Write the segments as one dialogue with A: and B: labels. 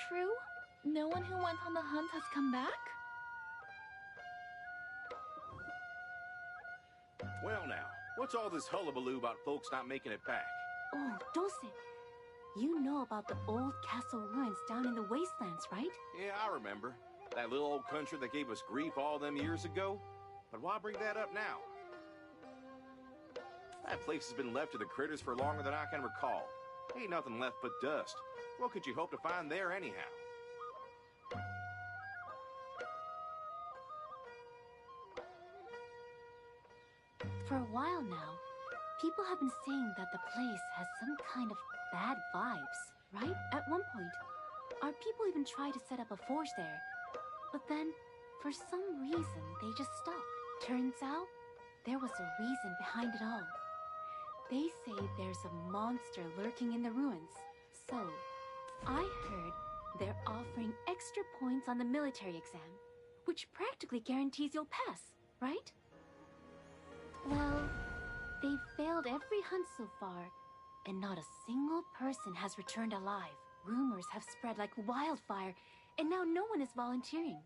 A: true? No one who went on the hunt has come back?
B: Well now, what's all this hullabaloo about folks not making it back?
C: Oh, Dulce, you know about the old castle ruins down in the wastelands, right?
B: Yeah, I remember. That little old country that gave us grief all them years ago. But why bring that up now? That place has been left to the critters for longer than I can recall. Ain't nothing left but dust. What could you hope to find there anyhow?
C: For a while now, people have been saying that the place has some kind of bad vibes, right? At one point, our people even tried to set up a forge there. But then, for some reason, they just stopped. Turns out, there was a reason behind it all. They say there's a monster lurking in the ruins. So, I heard they're offering extra points on the military exam, which practically guarantees you'll pass, right? Well, they've failed every hunt so far, and not a single person has returned alive. Rumors have spread like wildfire, and now no one is volunteering.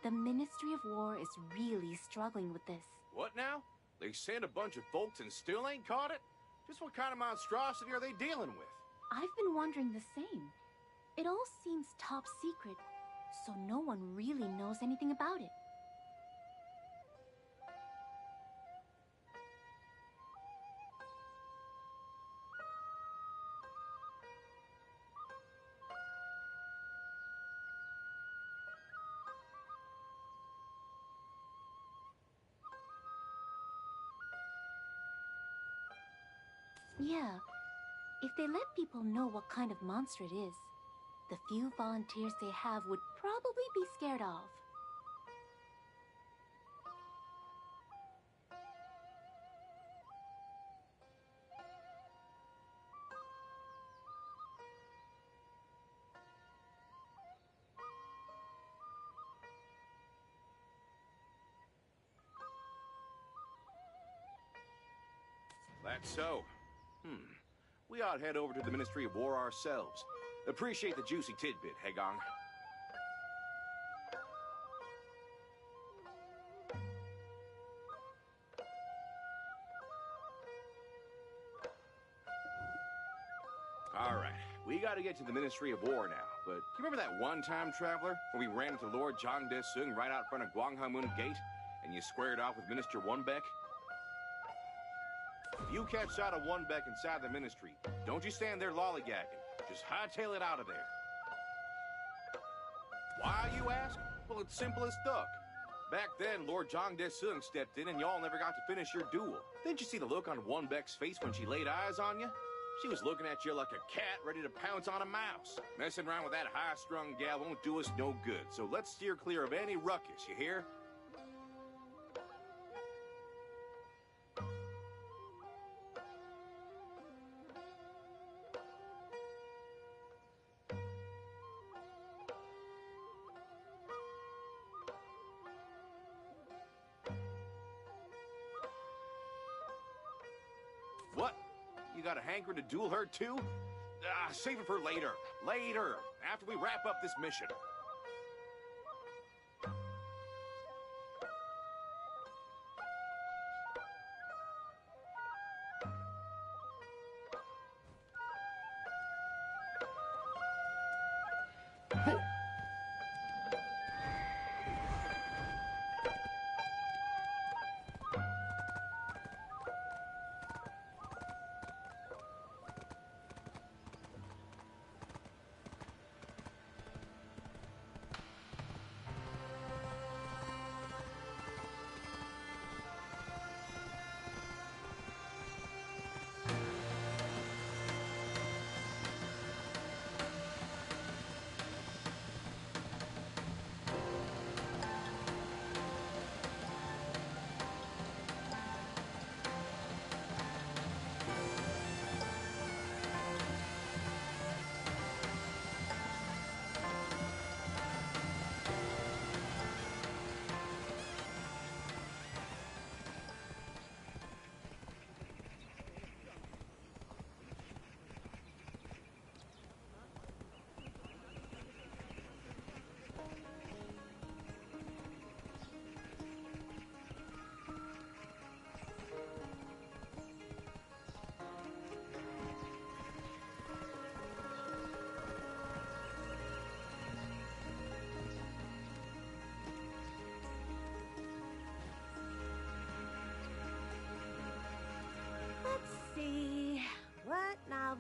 C: The Ministry of War is really struggling with this.
B: What now? They sent a bunch of folks and still ain't caught it? Just what kind of monstrosity are they dealing with?
C: I've been wondering the same. It all seems top secret, so no one really knows anything about it. Yeah, if they let people know what kind of monster it is, the few volunteers they have would probably be scared off.
B: That's so. We ought to head over to the Ministry of War ourselves. Appreciate the juicy tidbit, Hegong. Alright, we gotta get to the Ministry of War now, but you remember that one-time traveler when we ran into Lord Zhang Desung right out front of Guanghamun Gate, and you squared off with Minister Wunbeck? If you catch sight of Wunbeck inside the Ministry, don't you stand there lollygagging. Just hightail it out of there. Why, you ask? Well, it's simple as duck. Back then, Lord Zhang Desung stepped in and y'all never got to finish your duel. Didn't you see the look on Wunbeck's face when she laid eyes on you? She was looking at you like a cat ready to pounce on a mouse. Messing around with that high-strung gal won't do us no good, so let's steer clear of any ruckus, you hear? What? You got a hankering to duel her too? Save it for later. Later, after we wrap up this mission.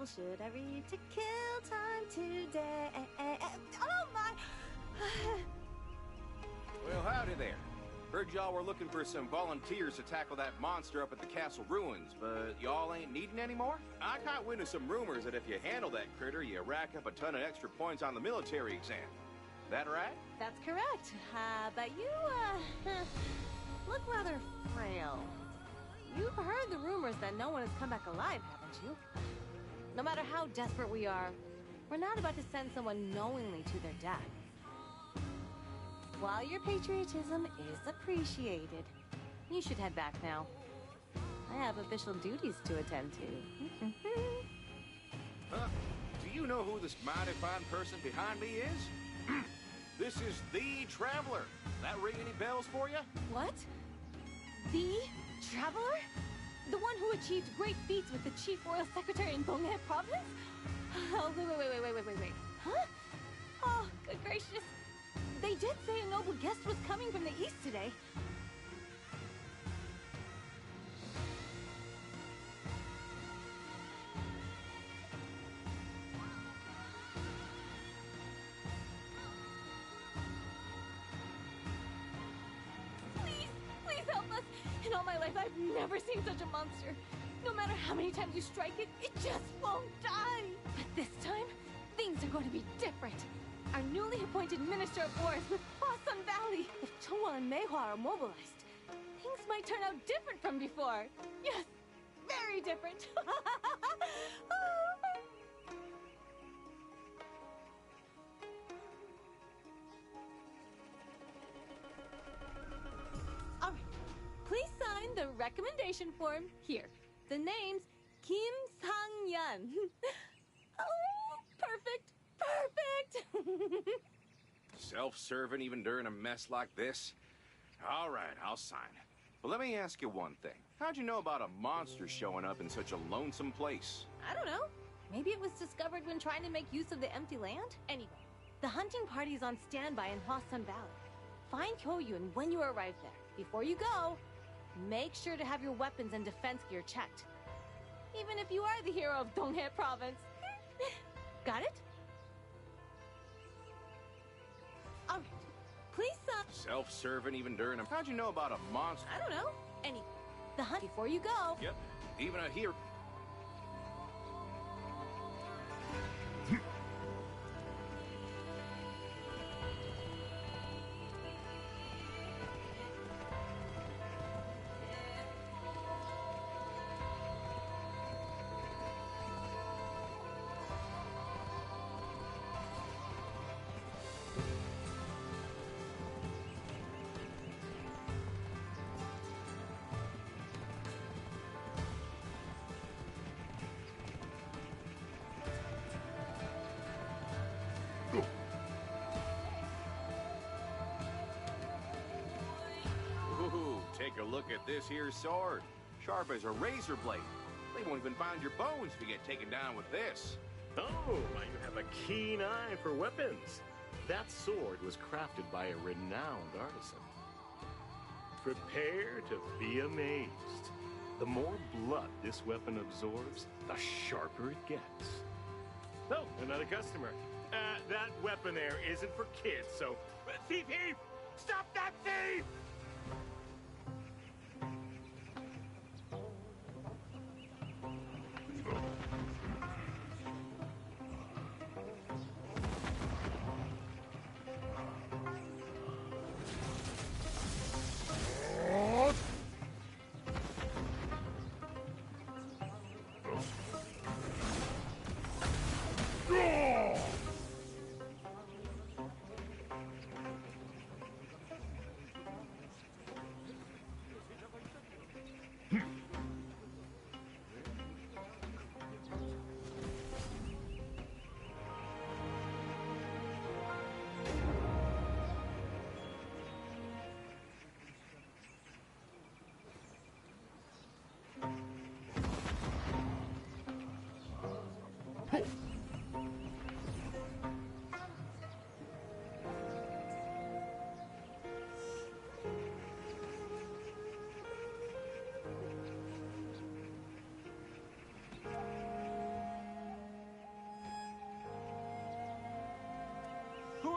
D: level should I read to kill time today? Oh my!
B: Well, howdy there. Heard y'all were looking for some volunteers to tackle that monster up at the castle ruins, but y'all ain't needing any more? I caught wind of some rumors that if you handle that critter, you rack up a ton of extra points on the military exam. That right?
D: That's correct. But you, look rather frail. You've heard the rumors that no one has come back alive, haven't you? No matter how desperate we are, we're not about to send someone knowingly to their death. While your patriotism is appreciated, you should head back now. I have official duties to attend to.
B: Huh? Do you know who this mighty fine person behind me is? This is the Traveler. That ring any bells for you?
D: What? The Traveler? The one who achieved great feats with the Chief Royal Secretary in Bonghe Province? Oh, wait. Huh? Oh, good gracious. They did say a noble guest was coming from the east today. Please help us. In all my life, I've never seen such a monster. No matter how many times you strike it, it just won't die. But this time, things are going to be different. Our newly appointed Minister of War is with Hwasun Valley. If Chungwa and Meihua are mobilized, things might turn out different from before. Yes, very different. All right, please sign the recommendation form here. The name's Kim Sang-yeon. Oh, perfect.
B: Self-serving even during a mess like this? All right, I'll sign it. But let me ask you one thing. How'd you know about a monster showing up in such a lonesome place?
D: I don't know. Maybe it was discovered when trying to make use of the empty land? Anyway, the hunting party is on standby in Hwasun Valley. Find Kyoyun when you arrive there. Before you go, make sure to have your weapons and defense gear checked. Even if you are the hero of Donghae Province. Got it? All right. Please,
B: Self-serving even during a... How'd you know about a monster?
D: I don't know. Anyway, the hunt before you go.
B: Yep, even a hero... Ooh, take a look at this here sword. Sharp as a razor blade. They won't even find your bones if you get taken down with this.
E: Oh, why you have a keen eye for weapons. That sword was crafted by a renowned artisan. Prepare to be amazed. The more blood this weapon absorbs, the sharper it gets. Oh, another customer. That weapon there isn't for kids, so... Thief! Stop that thief!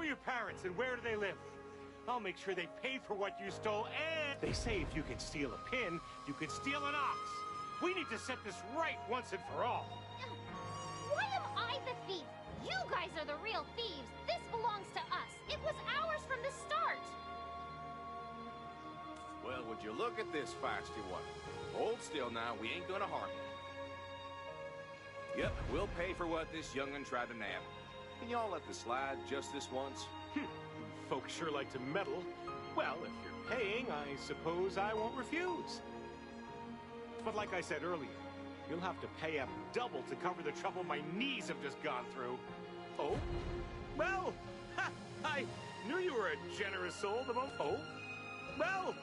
E: are your parents and where do they live? I'll make sure they pay for what you stole, and they say if you can steal a pin, you can steal an ox. We need to set this right once and for all.
F: Why am I the thief? You guys are the real thieves. This belongs to us. It was ours from the start.
B: Well, would you look at this feisty one? Hold still now, we ain't gonna harm you. Yep, we'll pay for what this young'un tried to nab. Can y'all let this slide just this once?
E: Folks sure like to meddle. Well, if you're paying, I suppose I won't refuse. But like I said earlier, you'll have to pay up double to cover the trouble my knees have just gone through. Oh? Well, I knew you were a generous soul the moment. Oh? Well,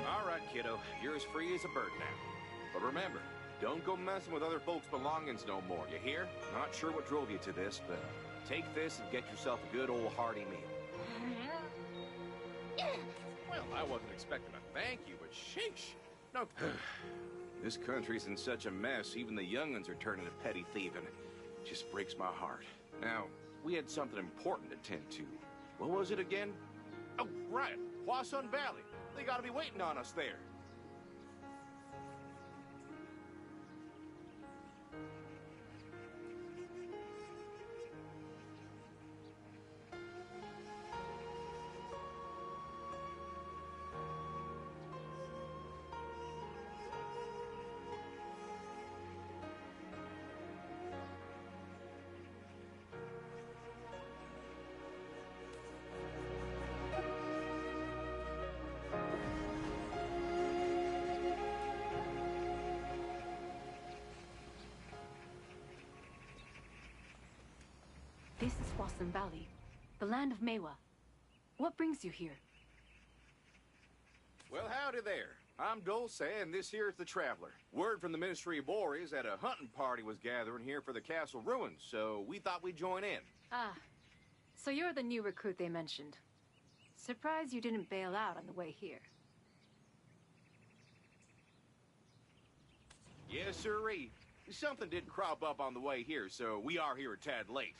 B: All right, kiddo, you're as free as a bird now. But remember, don't go messing with other folks' belongings no more, you hear? Not sure what drove you to this, but take this and get yourself a good old hearty meal. Well, I wasn't expecting a thank you, but sheesh. No. This country's in such a mess, even the young'uns are turning to petty thieving. Just breaks my heart. Now, we had something important to tend to. What was it again? Oh, right, Huasun Valley. They gotta be waiting on us there.
C: This is Huasun Valley, the land of Meiwa. What brings you here?
B: Well, howdy there. I'm Dulce, and this here is the Traveler. Word from the Ministry of War is that a hunting party was gathering here for the castle ruins, so we thought we'd join in.
C: Ah, so you're the new recruit they mentioned. Surprised you didn't bail out on the way here.
B: Yes, sirree. Something did crop up on the way here, so we are here a tad late.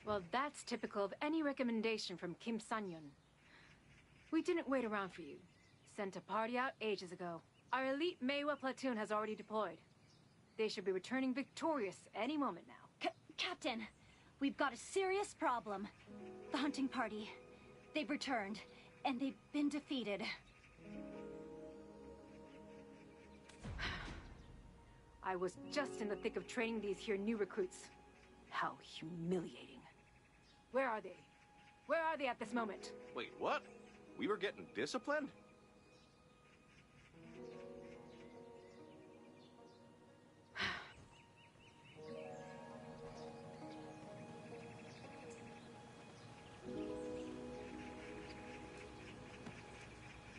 C: Well, that's typical of any recommendation from Kim Sanyon. We didn't wait around for you. Sent a party out ages ago. Our elite Meiwa platoon has already deployed. They should be returning victorious any moment now.
G: Captain, we've got a serious problem. The hunting party. They've returned, and they've been defeated.
C: I was just in the thick of training these here new recruits. How humiliating. Where are they? Where are they at this moment?
B: Wait, what? We were getting disciplined?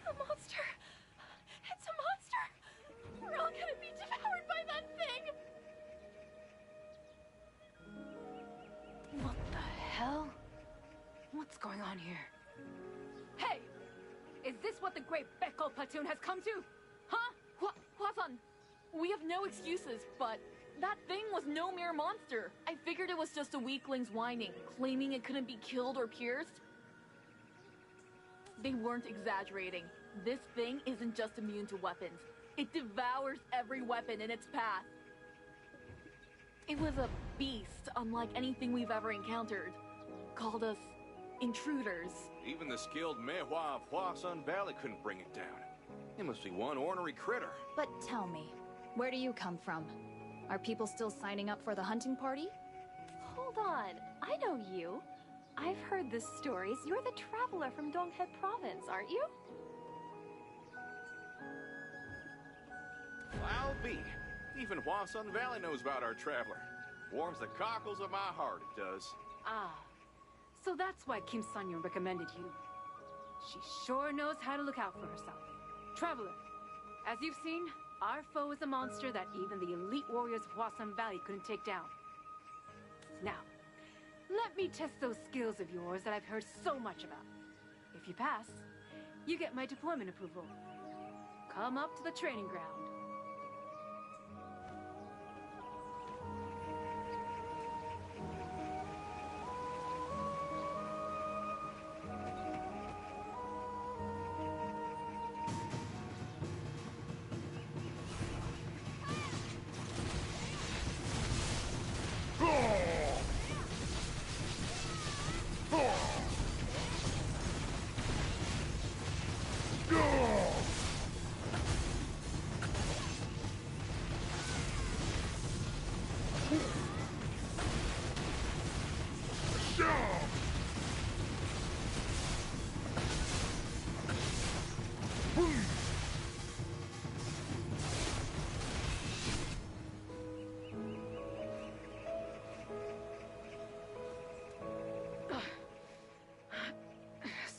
D: A monster! It's a monster! We're all gonna be devoured by that thing!
C: What the hell? What's going on here? Hey! Is this what the Great Beko platoon has come to?
A: Huh? Huasun, we have no excuses, but that thing was no mere monster. I figured it was just a weakling's whining, claiming it couldn't be killed or pierced. They weren't exaggerating. This thing isn't just immune to weapons. It devours every weapon in its path. It was a beast unlike anything we've ever encountered. Called us intruders.
B: Even the skilled Meiwa of Huasun Valley couldn't bring it down. It must be one ornery critter.
H: But tell me, where do you come from? Are people still signing up for the hunting party?
D: Hold on, I know you. I've heard the stories. You're the traveler from Donghe Province, aren't you?
B: Well, I'll be. Even Huasun Valley knows about our traveler. Warms the cockles of my heart, it does.
C: Ah, so that's why Kim Sanyon recommended you. She sure knows how to look out for herself. Traveler, as you've seen, our foe is a monster that even the elite warriors of Huasun Valley couldn't take down. Now,
I: Let me test those skills of yours that I've heard so much about. If you pass, you get my deployment approval. Come up to the training ground.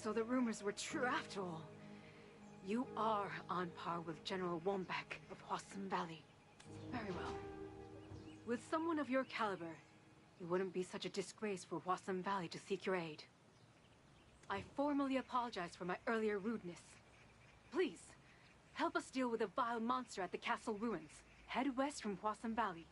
I: So the rumors were true after all. You are on par with General Wombeck of Hwasun Valley. Very well. With someone of your caliber, it wouldn't be such a disgrace for Hwasun Valley to seek your aid. I formally apologize for my earlier rudeness. Please, help us deal with a vile monster at the castle ruins. Head west from Hwasun Valley.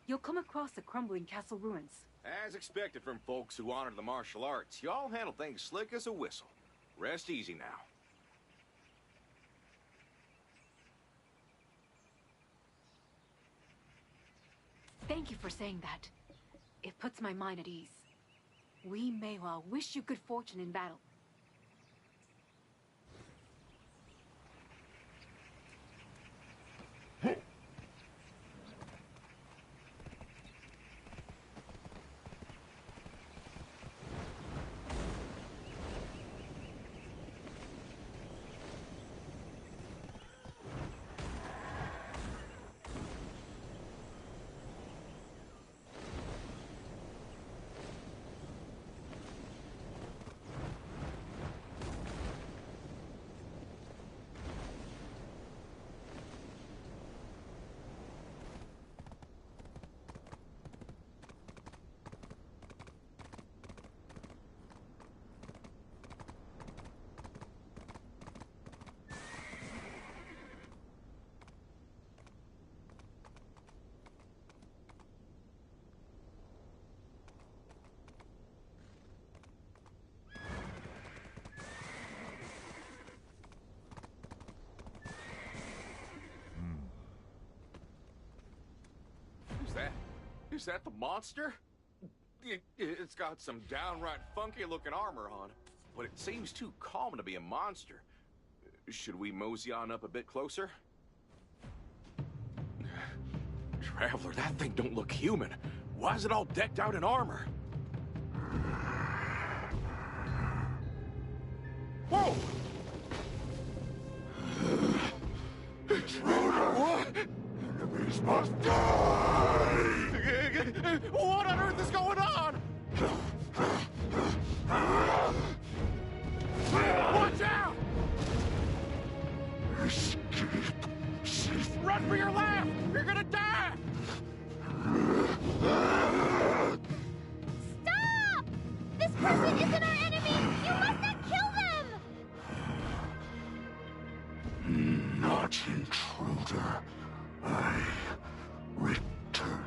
I: You'll come across the crumbling castle ruins.
B: As expected from folks who honor the martial arts, y'all handle things slick as a whistle. Rest easy now.
I: Thank you for saying that. It puts my mind at ease. We may well wish you good fortune in battle.
B: Is that the monster? It's got some downright funky-looking armor on, but it seems too calm to be a monster. Should we mosey on up a bit closer? Traveler, that thing don't look human. Why is it all decked out in armor? Whoa! What? Enemies must die! What on earth is going on? Watch out! Escape. Run for your life! You're gonna die!
F: Stop! This person isn't our enemy! You must not kill them!
J: Not intruder. I return.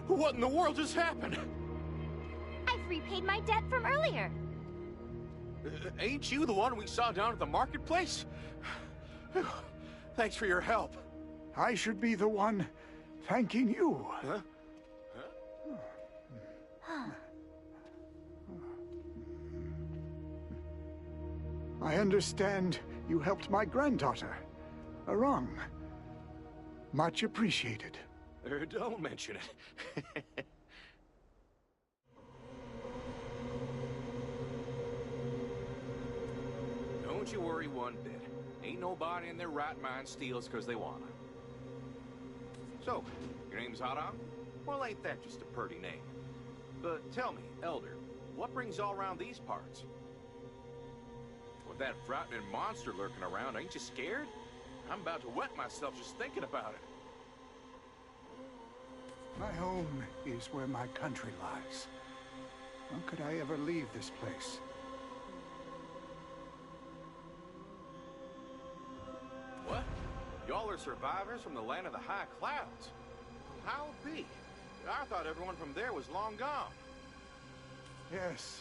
B: What in the world just happened?
F: I've repaid my debt from earlier.
B: Ain't you the one we saw down at the marketplace? Thanks for your help.
J: I should be the one thanking you.
B: Huh?
J: I understand you helped my granddaughter. Arang. Much appreciated.
B: Don't mention it. Don't you worry one bit. Ain't nobody in their right mind steals because they wanna. So, your name's Harang? Well, ain't that just a purty name? But tell me, Elder, what brings y'all around these parts? With that frightening monster lurking around, ain't you scared? I'm about to wet myself just thinking about it.
J: My home is where my country lies. How could I ever leave this place?
B: What? Y'all are survivors from the land of the high clouds? How be? I thought everyone from there was long gone.
J: Yes,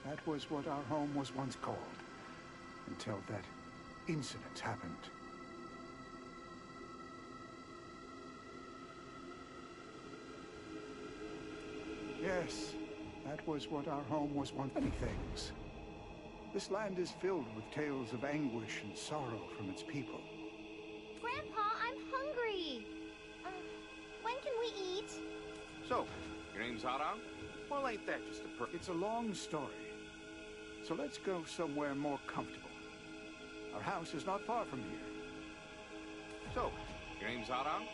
J: that was what our home was once called. Until that incident happened. Yes, that was what our home was once. Many things. This land is filled with tales of anguish and sorrow from its people.
F: Grandpa, I'm hungry. When can we eat?
B: So, your name's Harang? Well, ain't that just a
J: It's a long story. So let's go somewhere more comfortable. Our house is not far from here.
B: So, your name's Harang?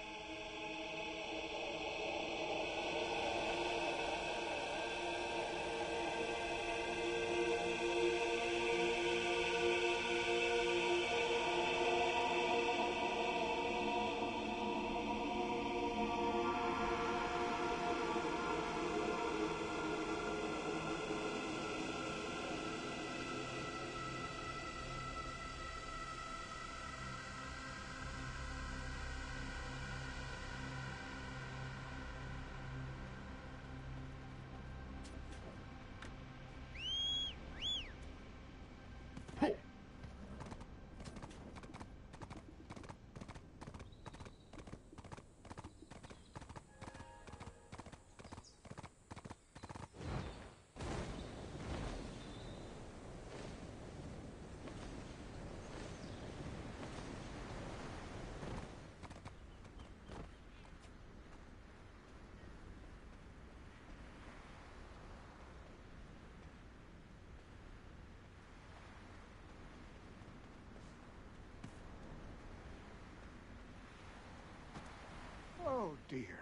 J: Oh dear.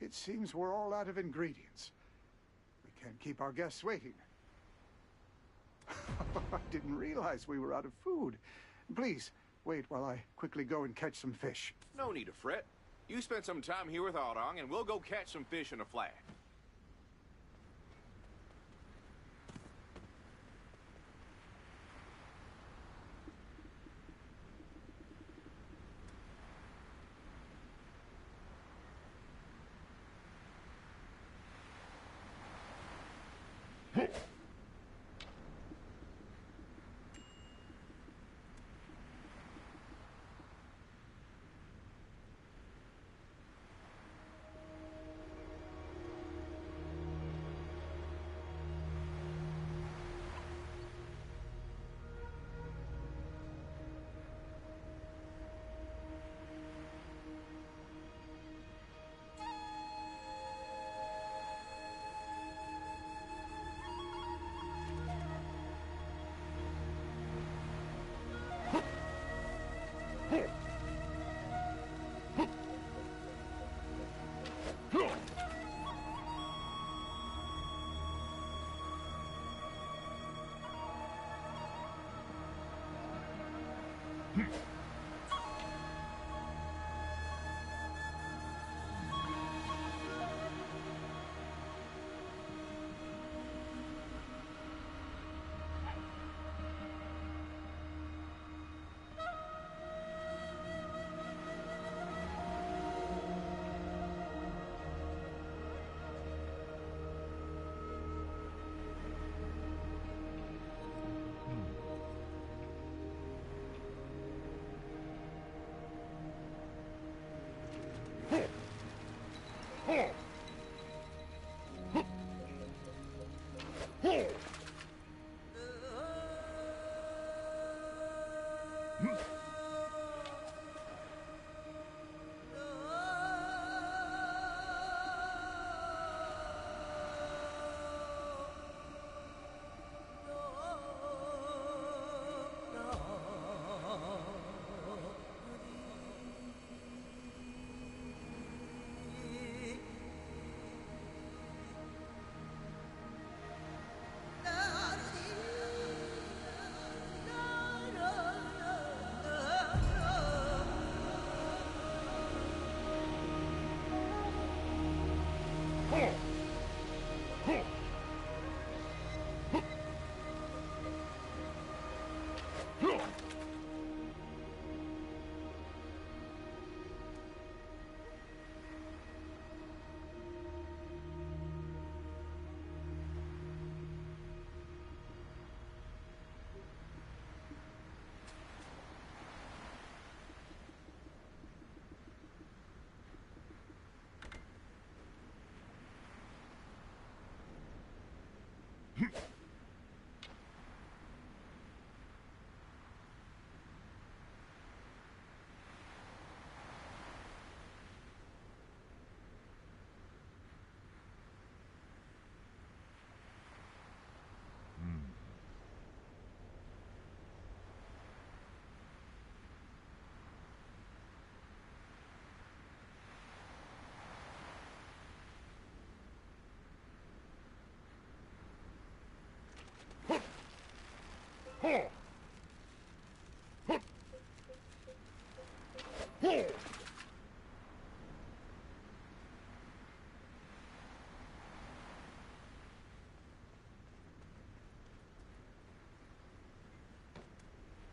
J: It seems we're all out of ingredients. We can't keep our guests waiting. I didn't realize we were out of food. Please, wait while I quickly go and catch some fish.
B: No need to fret. You spend some time here with Harang, and we'll go catch some fish in a flash.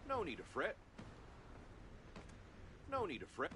B: No need to fret. No need to fret.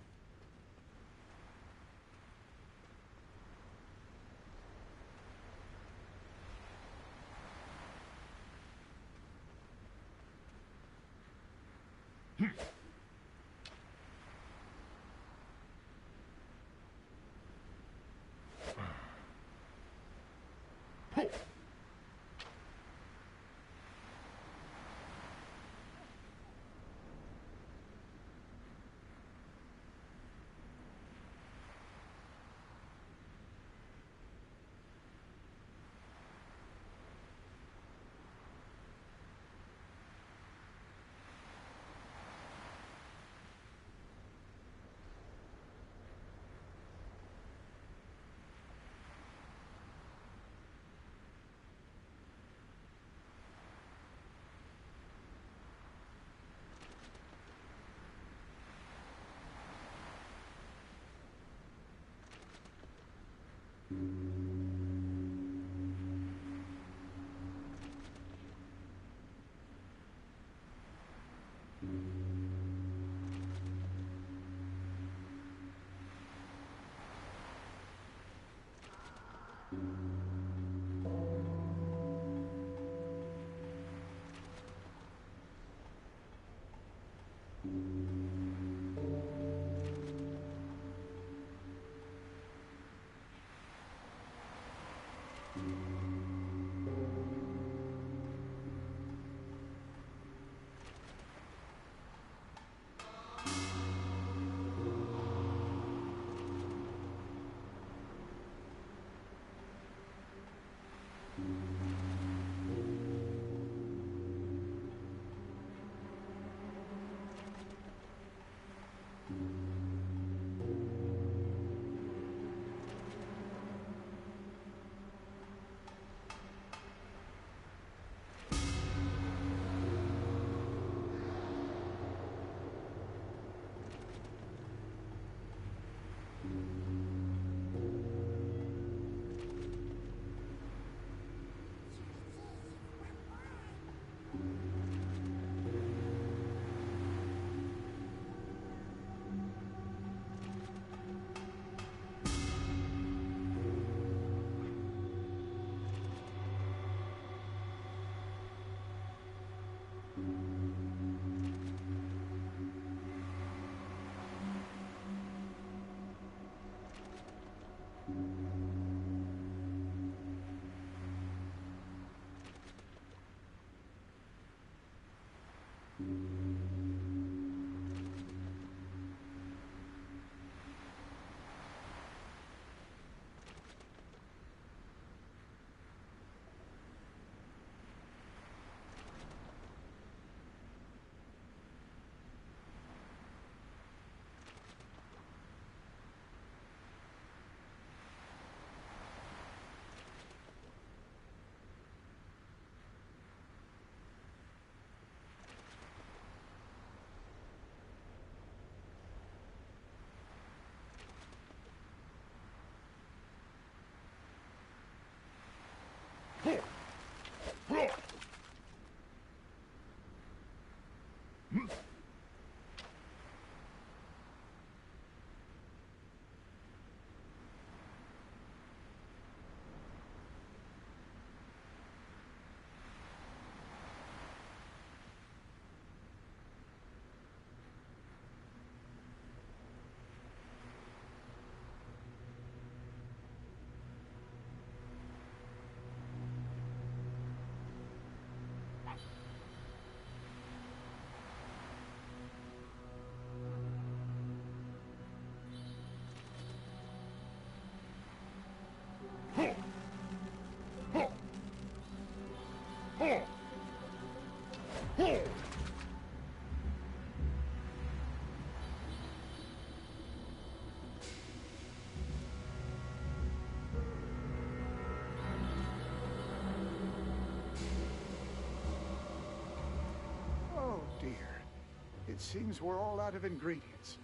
J: It seems we're all out of ingredients.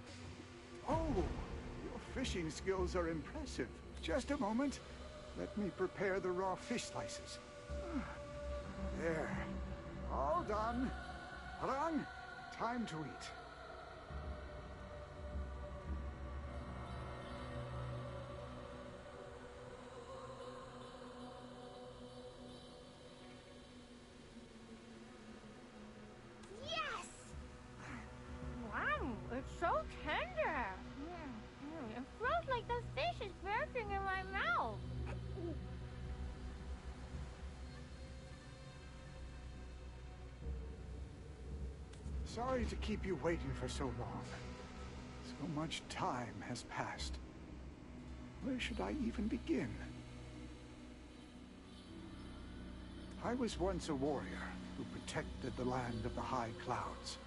J: Oh, your fishing skills are impressive. Just a moment. Let me prepare the raw fish slices. There. All done. Rang, time to eat.
F: It's so tender. It feels like the fish is bursting in my mouth.
J: Sorry to keep you waiting for so long. So much time has passed. Where should I even begin? I was once a warrior who protected the land of the high clouds.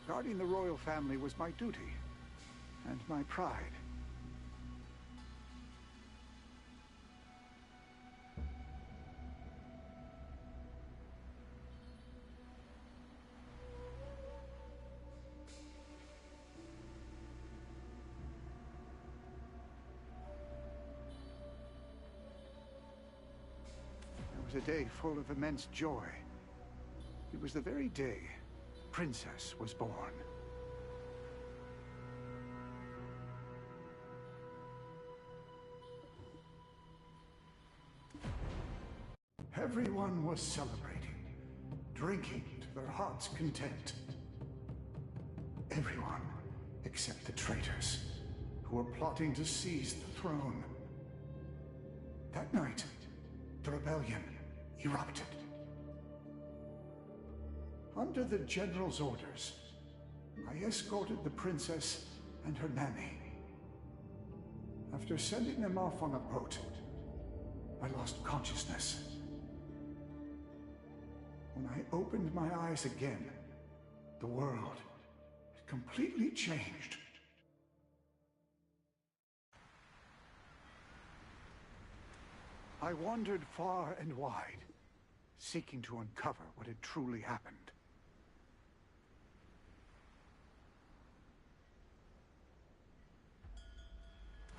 J: Guarding the royal family was my duty, and my pride. It was a day full of immense joy. It was the very day Princess was born. Everyone was celebrating, drinking to their heart's content. Everyone except the traitors, who were plotting to seize the throne. That night, the rebellion erupted. Under the General's orders, I escorted the princess and her nanny. After sending them off on a boat, I lost consciousness. When I opened my eyes again, the world had completely changed. I wandered far and wide, seeking to uncover what had truly happened.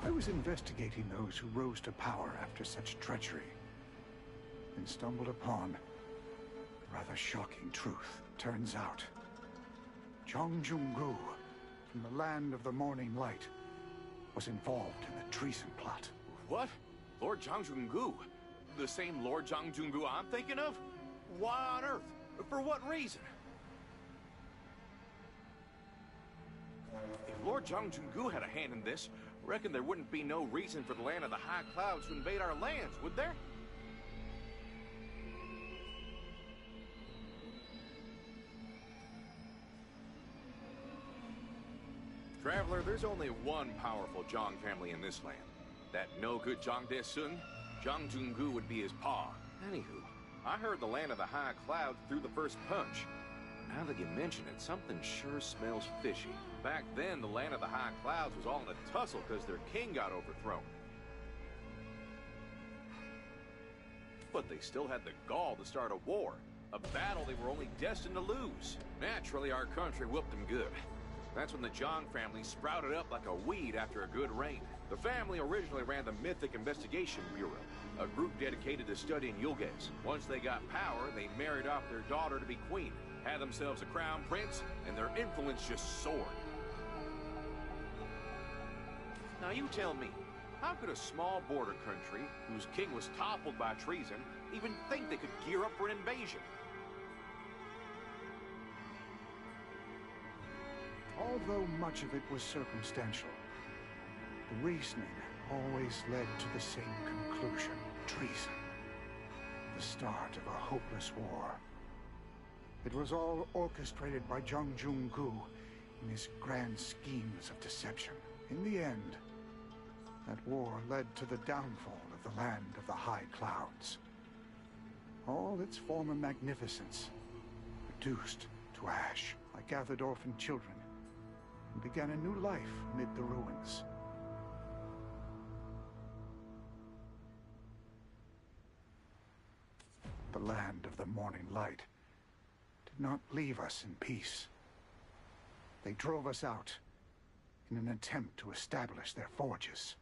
J: I was investigating those who rose to power after such treachery, and stumbled upon a rather shocking truth. Turns out, Zhang Junggu, from the land of the morning light, was involved in the treason plot.
B: What? Lord Zhang Junggu? The same Lord Zhang Junggu I'm thinking of? Why on earth? For what reason? If Lord Zhang Junggu had a hand in this, reckon there wouldn't be no reason for the land of the high clouds to invade our lands, would there? Traveler, there's only one powerful Zhang family in this land. That no-good Zhang Desun, Zhang Junggu would be his paw. Anywho, I heard the land of the high clouds threw the first punch. Now that you mention it, something sure smells fishy. Back then, the land of the high clouds was all in a tussle because their king got overthrown. But they still had the gall to start a war. A battle they were only destined to lose. Naturally, our country whooped them good. That's when the Zhang family sprouted up like a weed after a good rain. The family originally ran the Mythic Investigation Bureau, a group dedicated to studying Yulges. Once they got power, they married off their daughter to be queen, had themselves a crown prince, and their influence just soared. Now you tell me, how could a small border country, whose king was toppled by treason, even think they could gear up for an invasion?
J: Although much of it was circumstantial, the reasoning always led to the same conclusion: treason. The start of a hopeless war. It was all orchestrated by Zhang Junggu in his grand schemes of deception. In the end, that war led to the downfall of the land of the high clouds. All its former magnificence reduced to ash. I gathered orphan children and began a new life amid the ruins. The land of the morning light did not leave us in peace. They drove us out in an attempt to establish their forges.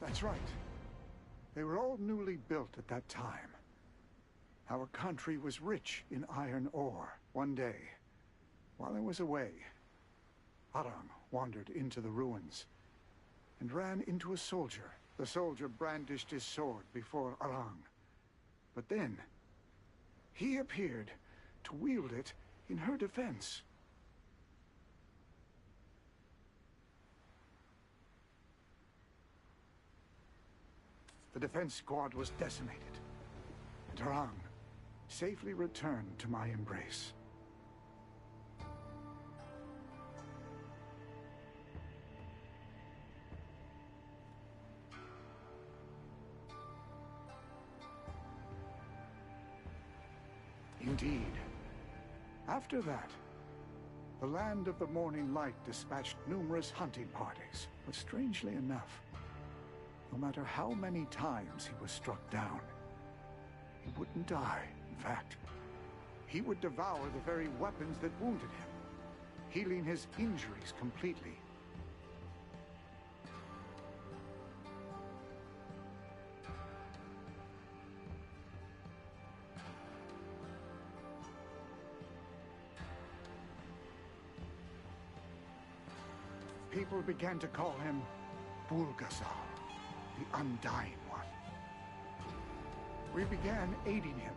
J: That's right. They were all newly built at that time. Our country was rich in iron ore. One day, while I was away, Arang wandered into the ruins and ran into a soldier. The soldier brandished his sword before Arang. But then, he appeared to wield it in her defense. The defense squad was decimated, and Arang safely returned to my embrace. Indeed. After that, the Land of the Morning Light dispatched numerous hunting parties, but strangely enough, no matter how many times he was struck down, he wouldn't die. In fact, he would devour the very weapons that wounded him, healing his injuries completely. People began to call him Bulgasal, the Undying One. We began aiding him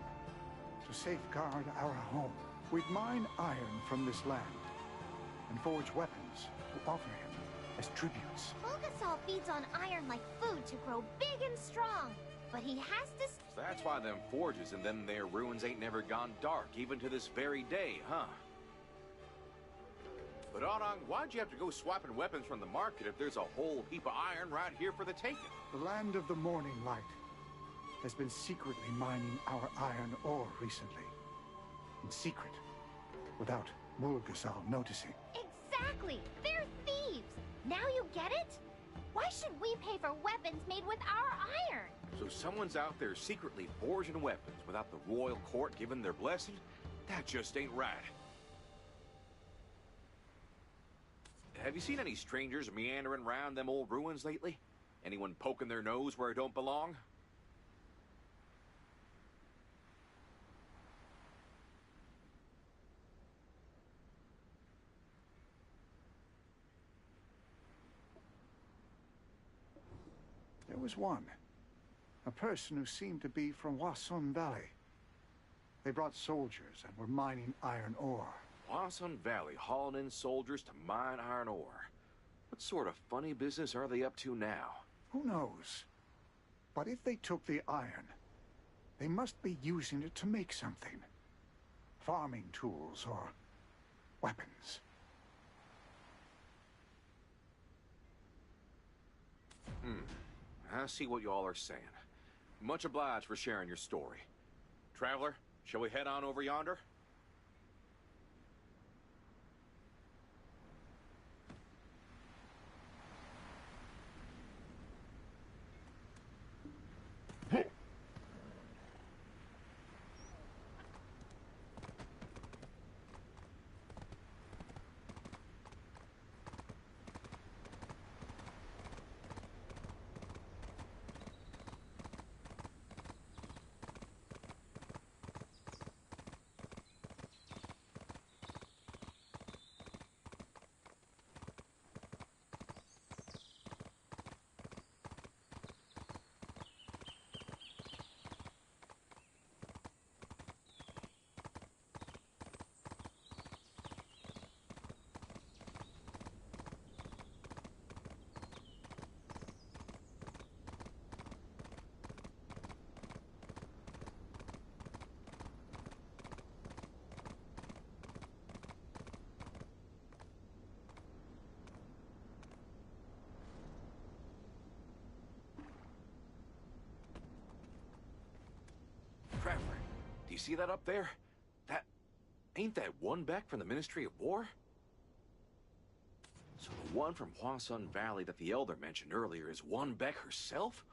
J: to safeguard our home. We'd mine iron from this land and forge weapons to offer him as tributes.
F: Bulgasal feeds on iron like food to grow big and strong. But he has to...
B: So that's why them forges and them there ruins ain't never gone dark, even to this very day, huh? But Arang, why'd you have to go swapping weapons from the market if there's a whole heap of iron right here for the taking?
J: The Land of the Morning Light has been secretly mining our iron ore recently. In secret, without Bulgasal noticing.
F: Exactly! They're thieves! Now you get it? Why should we pay for weapons made with our iron?
B: So someone's out there secretly forging weapons without the royal court giving their blessing? That just ain't right. Have you seen any strangers meandering around them old ruins lately? Anyone poking their nose where it don't belong?
J: There was one. A person who seemed to be from Hwasun Valley. They brought soldiers and were mining iron ore.
B: Hwasun Valley hauling in soldiers to mine iron ore. What sort of funny business are they up to now?
J: Who knows? But if they took the iron, they must be using it to make something. Farming tools or weapons.
B: I see what y'all are saying. Much obliged for sharing your story. Traveler, shall we head on over yonder? Traveler, do you see that up there? Ain't that one back from the Ministry of War? So the one from Huasun Valley that the Elder mentioned earlier is one Beck herself?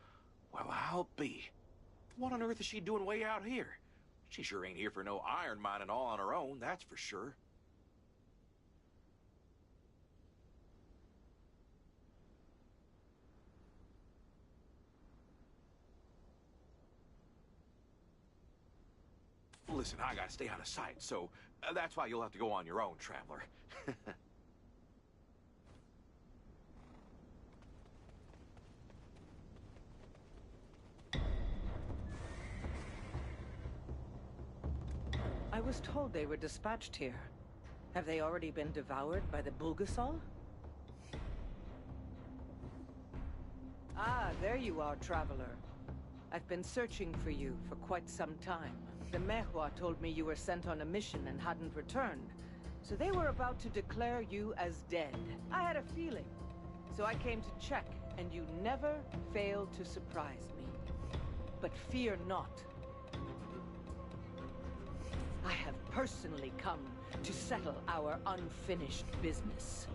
B: Well, I'll be. What on earth is she doing way out here? She sure ain't here for no iron mining all on her own, that's for sure. Listen, I gotta stay out of sight, so that's why you'll have to go on your own, traveler.
K: I was told they were dispatched here. Have they already been devoured by the Bulgasal? Ah, there you are, traveler. I've been searching for you for quite some time. The Mehua told me you were sent on a mission and hadn't returned, so they were about to declare you as dead. I had a feeling, so I came to check, and you never failed to surprise me. But fear not. I have personally come to settle our unfinished business.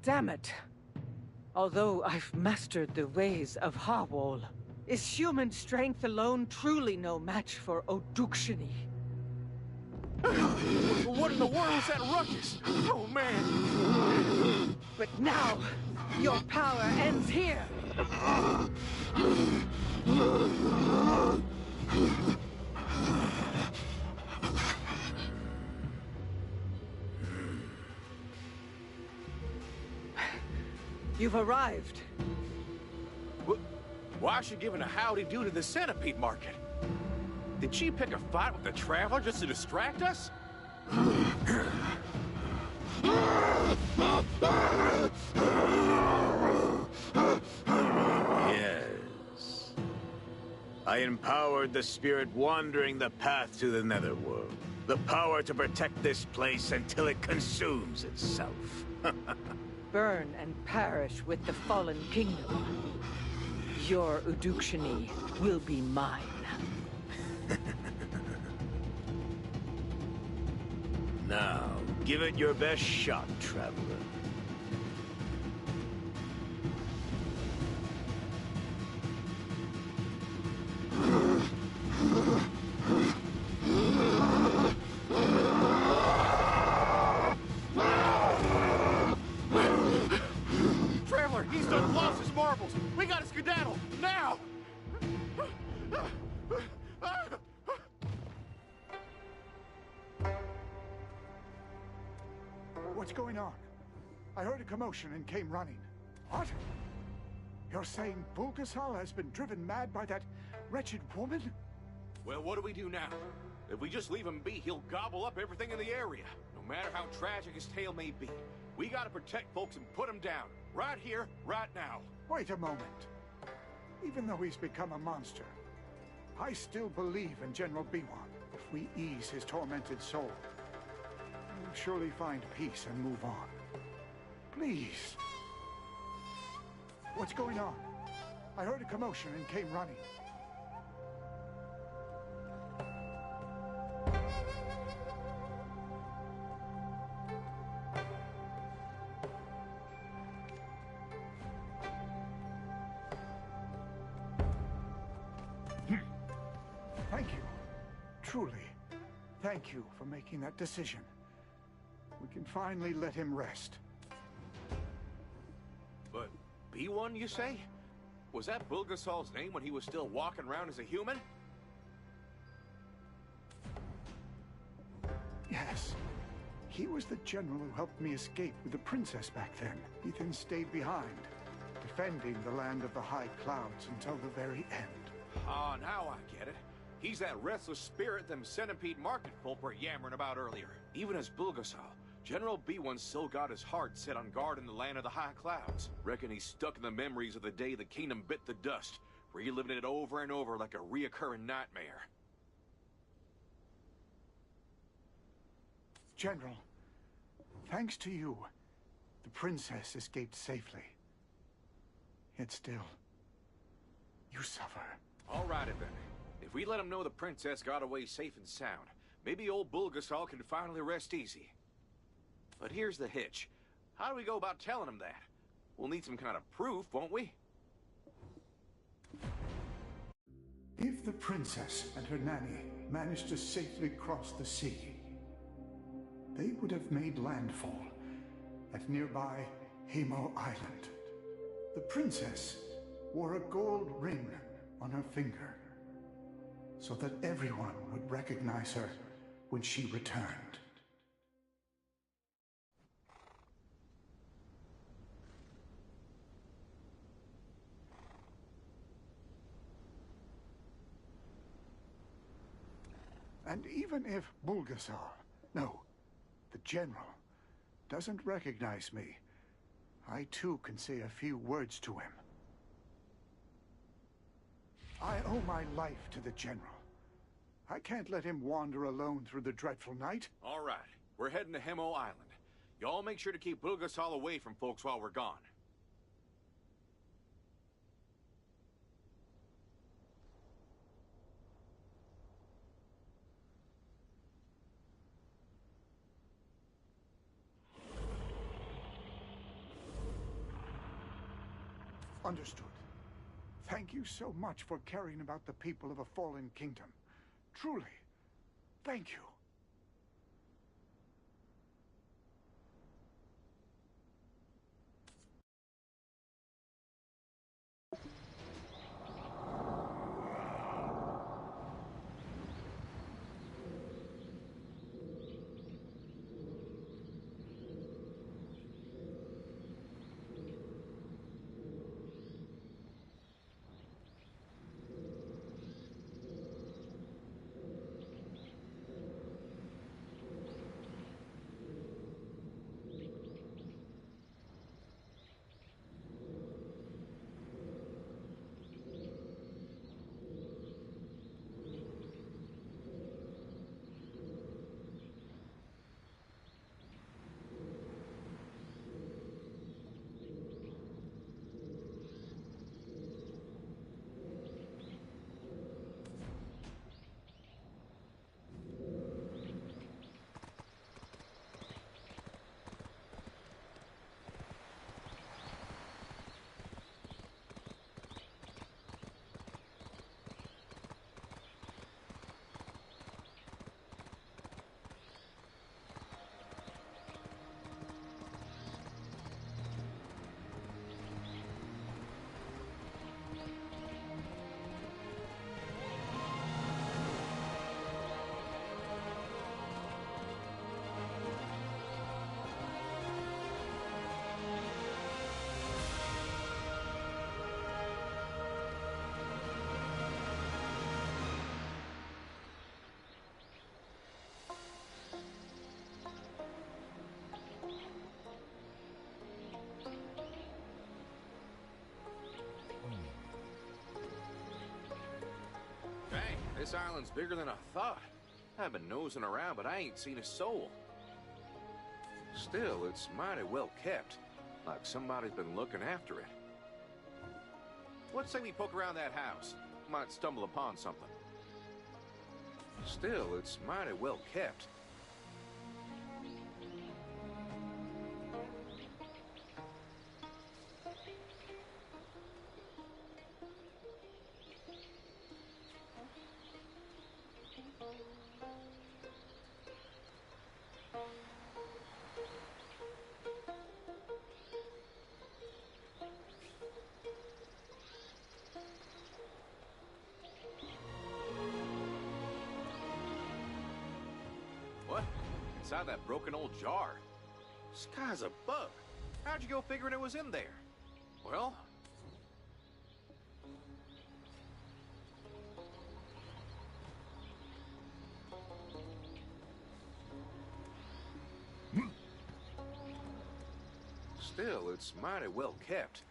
K: Damn it. Although I've mastered the ways of Hawol, is human strength alone truly no match for Odukshini?
B: What in the world is that ruckus? Oh, man!
K: But now, your power ends here! You've arrived.
B: Why is she giving a howdy-do to the centipede market? Did she pick a fight with the Traveler just to distract us?
L: Yes. I empowered the spirit wandering the path to the Netherworld. The power to protect this place until it consumes itself.
K: Burn and perish with the fallen kingdom. Your Udukshini will be mine.
L: Now, give it your best shot, traveler.
B: Traveler, he's done lost his marbles. We gotta skedaddle, now!
J: What's going on? I heard a commotion and came running. What? You're saying Bulgasal has been driven mad by that wretched woman?
B: Well, what do we do now? If we just leave him be, he'll gobble up everything in the area. No matter how tragic his tale may be. We gotta protect folks and put him down. Right here, right now.
J: Wait a moment. Even though he's become a monster, I still believe in General Biwan. If we ease his tormented soul, we'll surely find peace and move on. Please. What's going on? I heard a commotion and came running. Thank you. Truly, thank you for making that decision. We can finally let him rest.
B: But B1, you say? Was that Bulgasal's name when he was still walking around as a human?
J: Yes. He was the general who helped me escape with the princess back then. He then stayed behind, defending the land of the high clouds until the very end.
B: Ah, now I get it. He's that restless spirit them centipede market folk were yammering about earlier. Even as Bulgasal, General B1 still got his heart set on guard in the land of the high clouds. Reckon he's stuck in the memories of the day the kingdom bit the dust, reliving it over and over like a reoccurring nightmare.
J: General, thanks to you, the princess escaped safely. Yet still, you suffer.
B: All right, then. If we let him know the princess got away safe and sound, maybe old Bulgasal can finally rest easy. But here's the hitch. How do we go about telling him that? We'll need some kind of proof, won't we?
J: If the princess and her nanny managed to safely cross the sea, they would have made landfall at nearby Hemo Island. The princess wore a gold ring on her finger, so that everyone would recognize her when she returned. And even if Bulgasal, no, the general, doesn't recognize me, I too can say a few words to him. I owe my life to the general. I can't let him wander alone through the dreadful night.
B: All right, we're heading to Hemo Island. Y'all make sure to keep Bulgasal away from folks while we're gone.
J: Understood. Thank you so much for caring about the people of a fallen kingdom. Truly, thank you.
B: This island's bigger than I thought. I've been nosing around, but I ain't seen a soul. Still, it's mighty well kept. Like somebody's been looking after it. Let's say we poke around that house. Might stumble upon something. Still, it's mighty well kept. inside that broken old jar. Sky's a bug. How'd you go figuring it was in there? Well... Still, it's mighty well kept.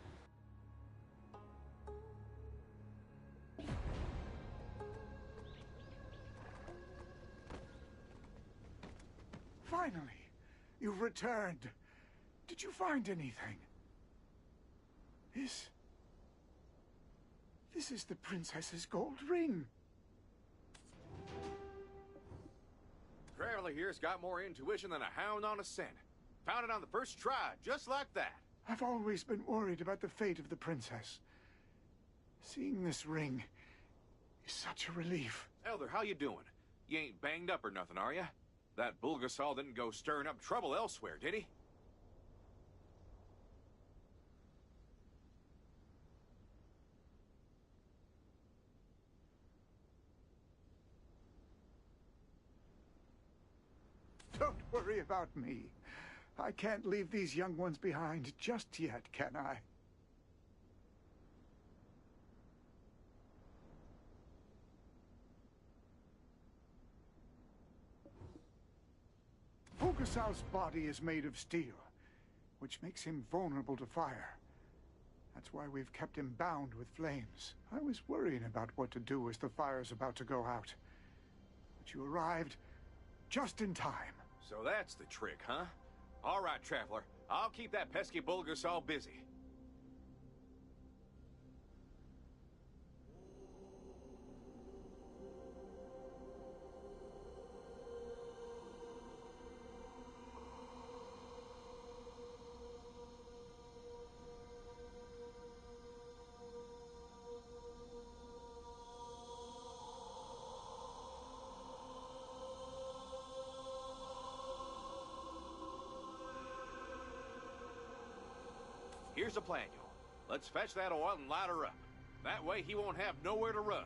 J: Finally, you've returned. Did you find anything? This is the princess's gold ring.
B: Traveler here's got more intuition than a hound on a scent. Found it on the first try, just like that.
J: I've always been worried about the fate of the princess. Seeing this ring is such a relief.
B: Elder, how you doing? You ain't banged up or nothing, are you? That Bulgasal didn't go stirring up trouble elsewhere, did he?
J: Don't worry about me. I can't leave these young ones behind just yet, can I? Bulgasal's body is made of steel, which makes him vulnerable to fire. That's why we've kept him bound with flames. I was worrying about what to do as the fire's about to go out. But you arrived just in time.
B: So that's the trick, huh? All right, Traveler. I'll keep that pesky Bulgasal busy. Here's the plan, y'all. Let's fetch that oil and light her up. That way he won't have nowhere to run.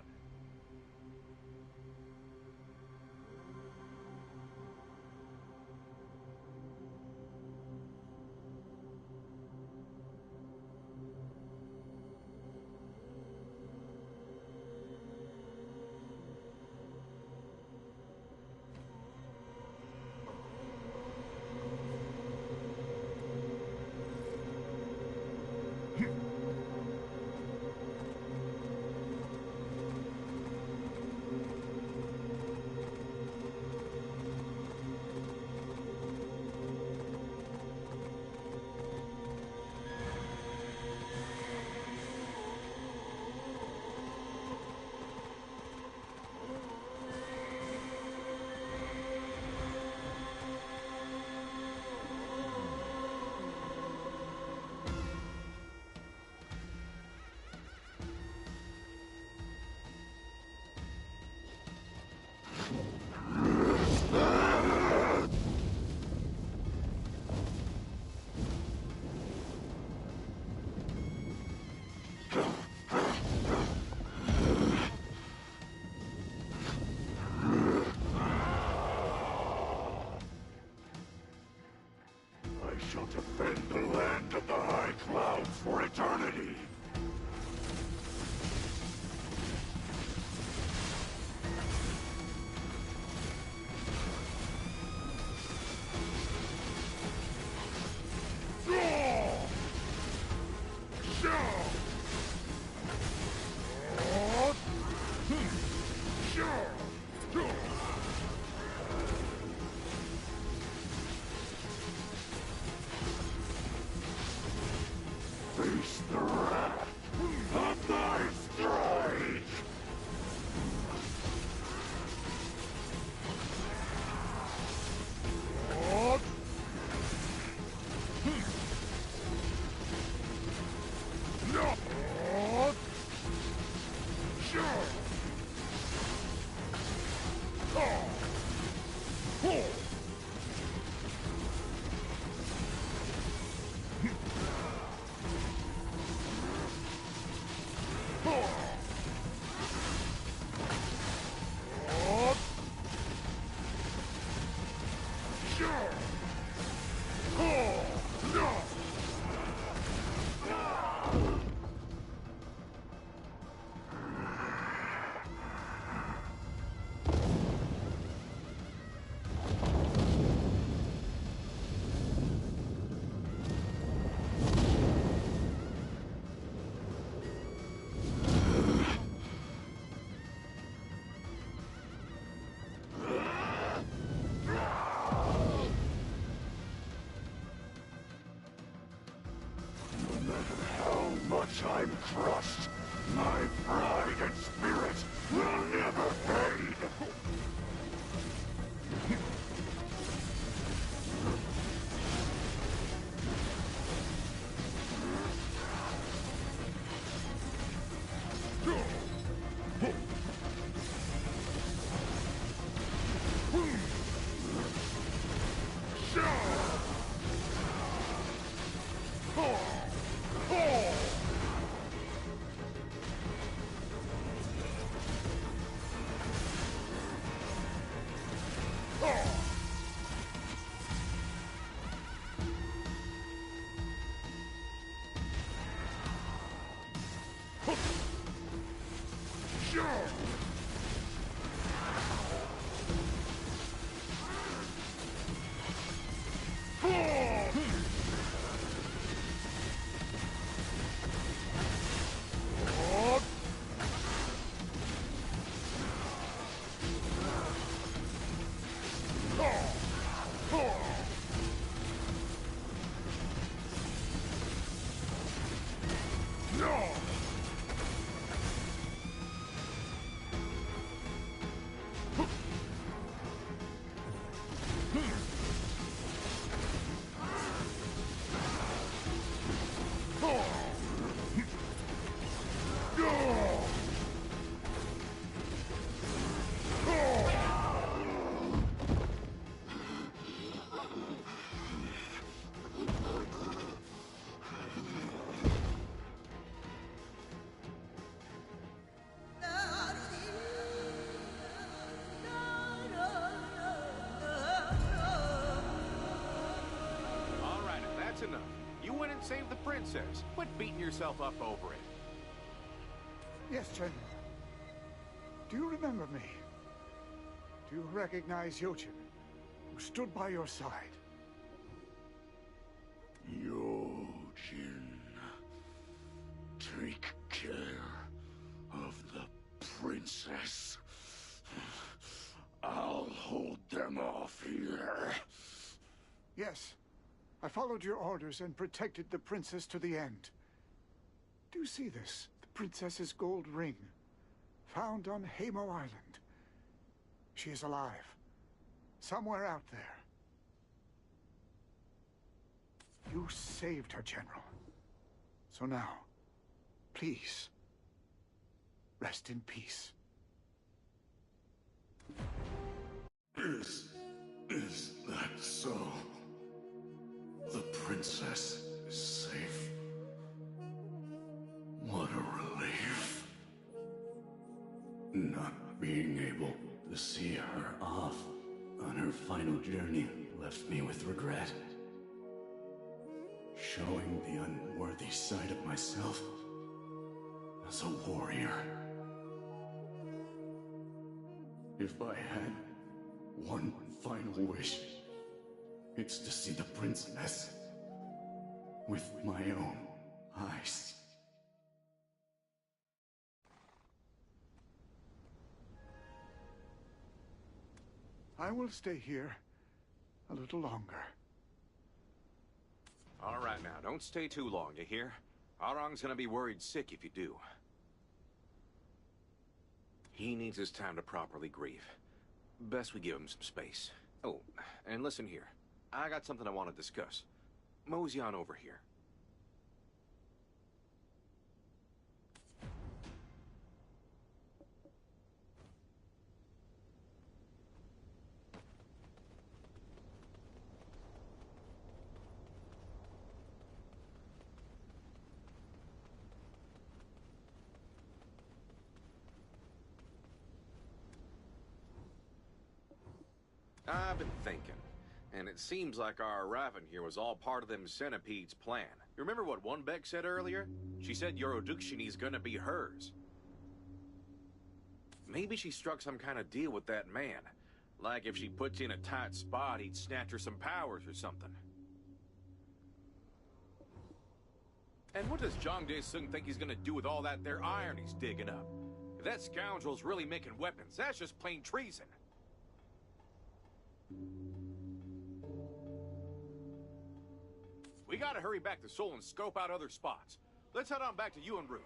J: Shall defend the land of the high clouds for eternity. Face the wrath.
B: and save the princess. Quit beating yourself up over it.
J: Yes, General. Do you remember me? Do you recognize Yochin, who stood by your side?
M: Yojin, take care of the princess. I'll hold them off here.
J: Yes. I followed your orders and protected the princess to the end. Do you see this? The princess's gold ring, found on Hamo Island. She is alive, somewhere out there. You saved her, General. So now, please, rest in peace.
M: Is that so? The princess is safe. What a relief. Not being able to see her off on her final journey left me with regret. Showing the unworthy side of myself as a warrior. If I had one final wish, it's to see the princess with my own eyes.
J: I will stay here a little longer.
B: All right now, don't stay too long, you hear? Arang's gonna be worried sick if you do. He needs his time to properly grieve. Best we give him some space. Oh, and listen here. I got something I want to discuss. Mosey on over here. I've been thinking, and it seems like our arriving here was all part of them centipedes' plan. You remember what Wunbeck said earlier? She said Yorodukshini's gonna be hers. Maybe she struck some kind of deal with that man. Like if she puts you in a tight spot, he'd snatch her some powers or something. And what does Zhang Dae-sung think he's gonna do with all that there iron he's digging up? If that scoundrel's really making weapons, that's just plain treason. We gotta hurry back to Seoul and scope out other spots. Let's head on back to Yuan-Ru.